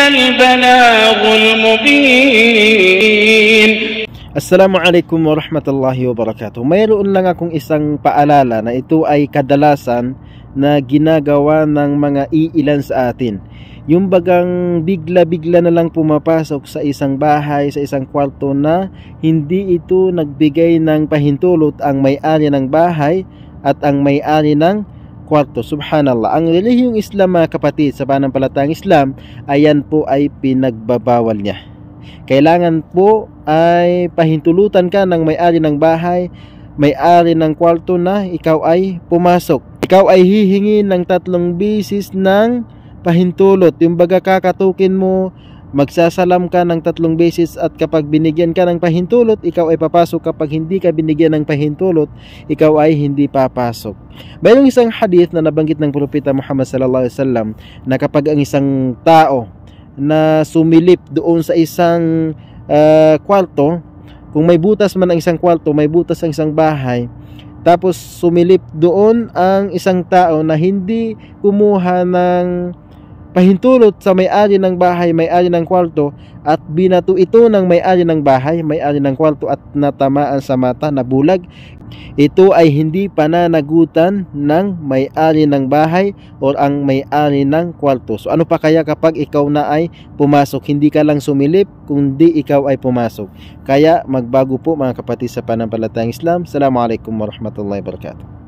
البلاغ المبين. Assalamualaikum warahmatullahi wabarakatuh. Mayroon lang akong isang paalala na ito ay kadalasan na ginagawa ng mga iilan sa atin. Yung bagang bigla-bigla na lang pumapasok sa isang bahay, sa isang kwarto na hindi ito nagbigay ng pahintulot ang may-ari ng bahay at ang may-ari ng kwarto. Subhanallah. Ang relihiyong Islam, mga kapatid, sa pananampalatayang Islam, ayan po ay pinagbabawal niya. Kailangan po ay pahintulutan ka ng may-ari ng bahay, may-ari ng kwarto na ikaw ay pumasok. Ikaw ay hihingi ng 3 beses ng pahintulot. Yung baga kakatukin mo, magsasalam ka ng 3 beses at kapag binigyan ka ng pahintulot, ikaw ay papasok. Kapag hindi ka binigyan ng pahintulot, ikaw ay hindi papasok. Mayroong isang hadith na nabanggit ng Propeta Muhammad sallallahu alaihi wasallam na kapag ang isang tao na sumilip doon sa isang kwarto, kung may butas man ang isang kwarto, may butas ang isang bahay, tapos sumilip doon ang isang tao na hindi kumuha ng pahintulot sa may-ari ng bahay, may-ari ng kwarto, at binato ito ng may-ari ng bahay, may-ari ng kwarto, at natamaan sa mata, nabulag, ito ay hindi pananagutan ng may-ari ng bahay o ang may-ari ng kwarto. So ano pa kaya kapag ikaw na ay pumasok? Hindi ka lang sumilip, kundi ikaw ay pumasok. Kaya magbago po, mga kapatid, sa pananampalatayang Islam. Assalamualaikum warahmatullahi wabarakatuh.